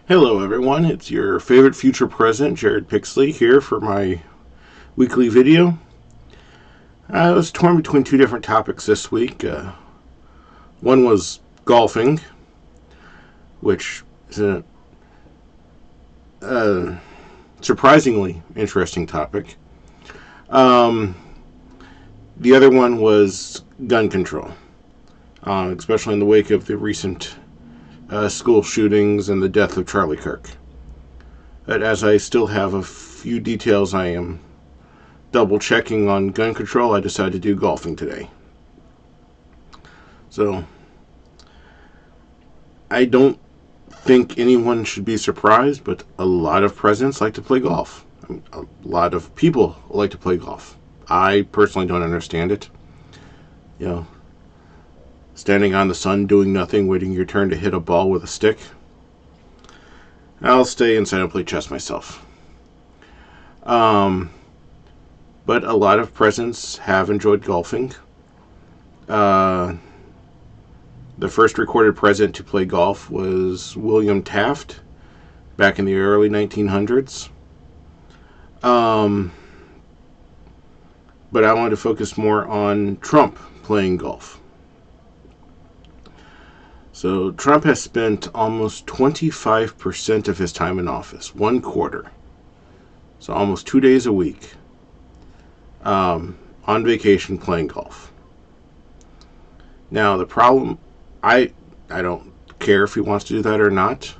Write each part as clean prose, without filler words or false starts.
Hello everyone, it's your favorite future president, Jared Pixley, here for my weekly video. I was torn between two different topics this week. One was golfing, which is a surprisingly interesting topic. The other one was gun control, especially in the wake of the recent school shootings and the death of Charlie Kirk. But as I still have a few details I am double checking on gun control, I decided to do golfing today. So, I don't think anyone should be surprised, but a lot of presidents like to play golf. A lot of people like to play golf. I personally don't understand it. Standing on the sun, doing nothing, waiting your turn to hit a ball with a stick. I'll stay inside and play chess myself. But a lot of presidents have enjoyed golfing. The first recorded president to play golf was William Taft back in the early 1900s. But I wanted to focus more on Trump playing golf. So Trump has spent almost 25% of his time in office, 1/4. So almost 2 days a week on vacation playing golf. Now the problem, I don't care if he wants to do that or not.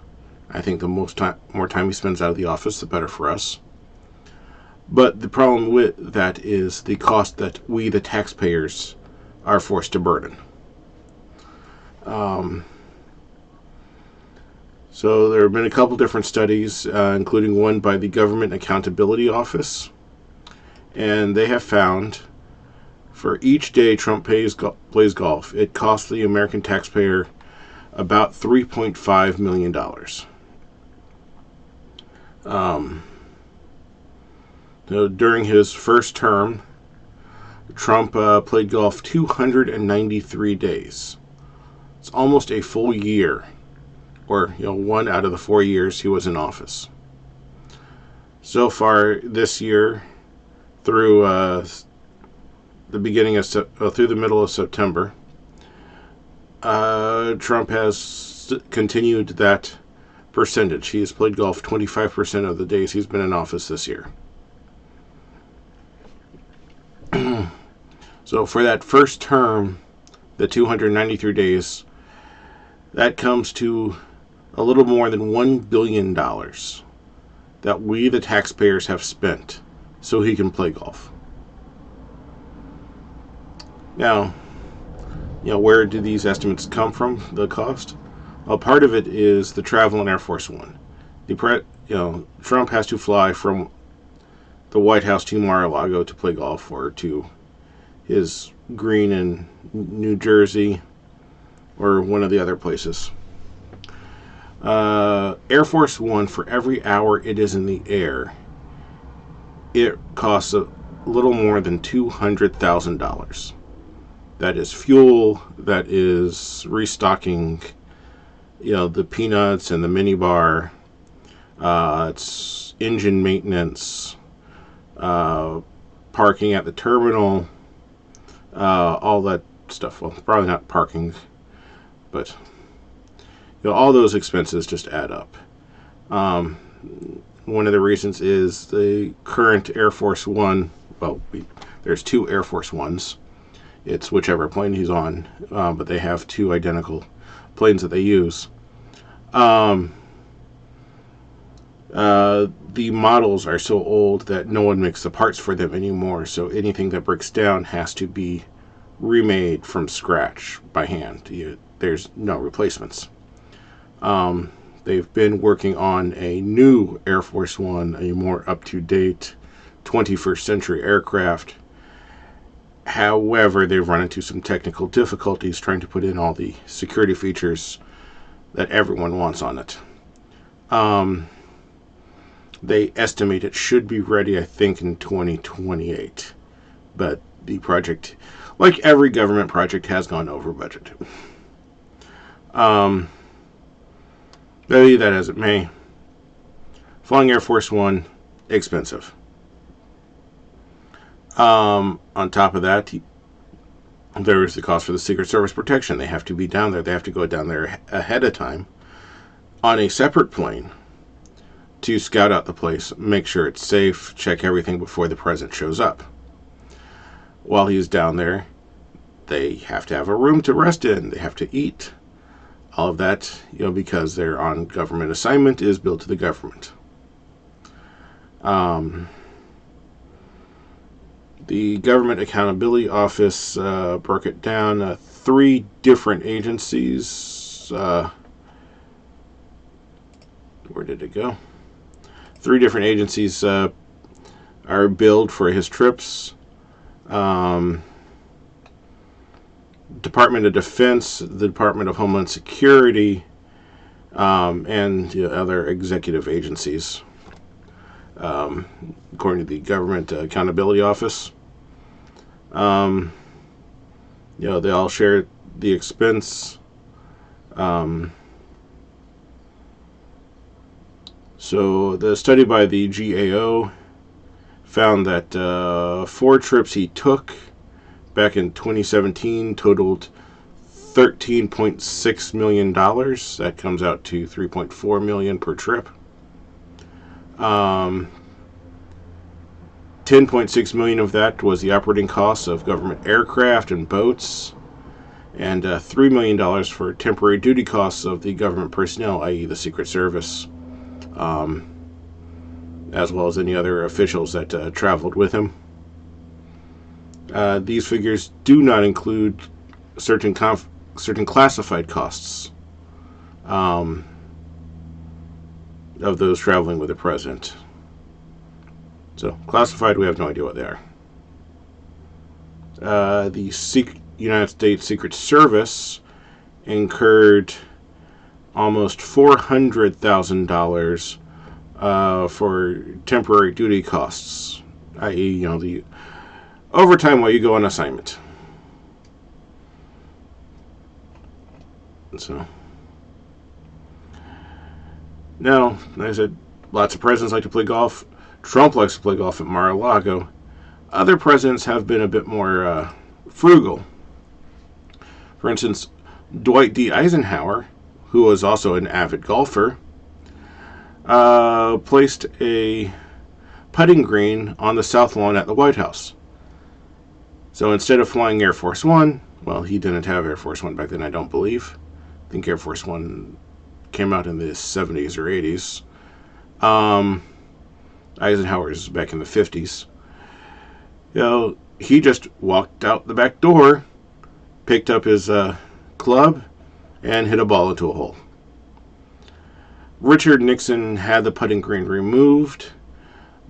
I think the more time he spends out of the office, the better for us. But the problem with that is the cost that we, the taxpayers, are forced to burden. So there have been a couple different studies, including one by the Government Accountability Office, and they have found for each day Trump plays golf, it costs the American taxpayer about $3.5 million. During his first term, Trump played golf 293 days. It's almost a full year, or 1 out of the 4 years he was in office. So far this year, through the middle of September, Trump has continued that percentage. He has played golf 25% of the days he's been in office this year. So for that first term, the 293 days, that comes to a little more than $1 billion that we, the taxpayers, have spent so he can play golf. Now, where do these estimates come from, the cost? Well, part of it is the travel in Air Force One. Trump has to fly from the White House to Mar-a-Lago to play golf, or to his green in New Jersey, or one of the other places. Air Force One, for every hour it is in the air, it costs a little more than $200,000. That is fuel, that is restocking, the peanuts and the minibar, it's engine maintenance, parking at the terminal, all that stuff. Well, probably not parking, but all those expenses just add up. One of the reasons is the current Air Force One. Well, there's two Air Force Ones. It's whichever plane he's on, but they have two identical planes that they use. The models are so old that no one makes the parts for them anymore, so anything that breaks down has to be remade from scratch by hand. There's no replacements. They've been working on a new Air Force One, a more up-to-date 21st century aircraft. However, they've run into some technical difficulties trying to put in all the security features that everyone wants on it. They estimate it should be ready, I think, in 2028. But the project, like every government project, has gone over budget. Be that as it may, Flying Air Force One, expensive. On top of that, there is the cost for the Secret Service protection. They have to be down there. They have to go down there ahead of time on a separate plane to scout out the place, make sure it's safe, check everything before the president shows up. While he's down there, they have to have a room to rest in. They have to eat. All of that, because they're on government assignment, is billed to the government. The Government Accountability Office broke it down. 3 different agencies. Where did it go? 3 different agencies are billed for his trips. Department of Defense, the Department of Homeland Security, and other executive agencies, according to the Government Accountability Office. They all share the expense. So the study by the GAO found that 4 trips he took back in 2017 totaled $13.6 million. That comes out to $3.4 million per trip. $10.6 million of that was the operating costs of government aircraft and boats, and $3 million for temporary duty costs of the government personnel, i.e. the Secret Service, as well as any other officials that traveled with him. These figures do not include certain classified costs of those traveling with the president. So, classified, we have no idea what they are. The United States Secret Service incurred almost $400,000 for temporary duty costs, i.e., the overtime while you go on assignment. So, now, like I said, lots of presidents like to play golf. Trump likes to play golf at Mar-a-Lago. Other presidents have been a bit more frugal. For instance, Dwight D. Eisenhower, who was also an avid golfer, placed a putting green on the south lawn at the White House. So instead of flying Air Force One, well, he didn't have Air Force One back then, I don't believe. I think Air Force One came out in the 70s or 80s. Eisenhower's back in the 50s. He just walked out the back door, picked up his club, and hit a ball into a hole. Richard Nixon had the putting green removed,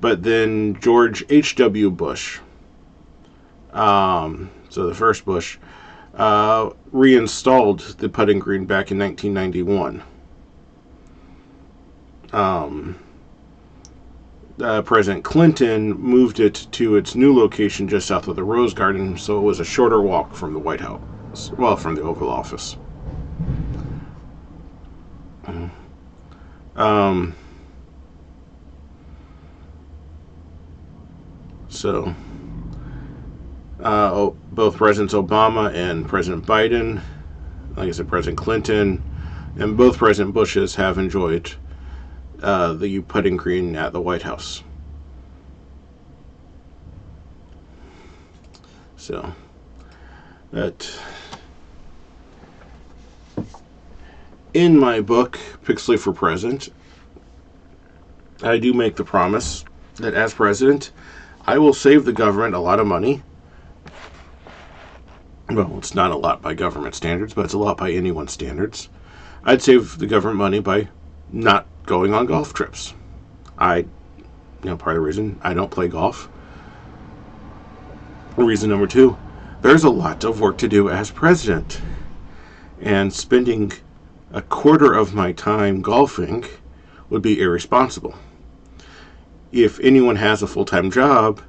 but then George H.W. Bush, so the first Bush, reinstalled the putting green back in 1991. President Clinton moved it to its new location just south of the Rose Garden, so it was a shorter walk from the White House, well, from the Oval Office. Both Presidents Obama and President Biden, like I said, President Clinton, and both President Bushes have enjoyed the putting green at the White House. So, that in my book, Pixley for President, I do make the promise that as president, I will save the government a lot of money. Well, it's not a lot by government standards, but it's a lot by anyone's standards. I'd save the government money by not going on golf trips. Part of the reason I don't play golf. Reason number 2, there's a lot of work to do as president. And spending a quarter of my time golfing would be irresponsible. If anyone has a full-time job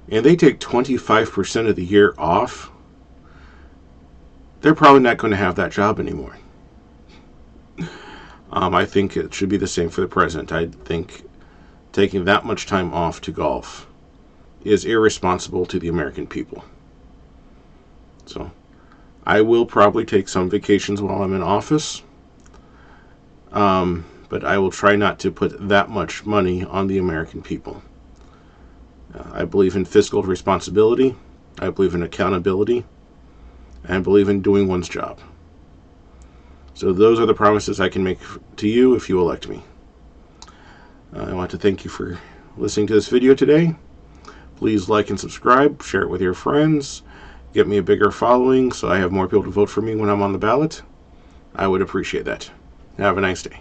and they take 25% of the year off, they're probably not going to have that job anymore. I think it should be the same for the president. I think taking that much time off to golf is irresponsible to the American people. So I will probably take some vacations while I'm in office, but I will try not to put that much money on the American people. I believe in fiscal responsibility. I believe in accountability. And I believe in doing one's job. So those are the promises I can make to you if you elect me. I want to thank you for listening to this video today. Please like and subscribe, share it with your friends, get me a bigger following so I have more people to vote for me when I'm on the ballot. I would appreciate that. Have a nice day.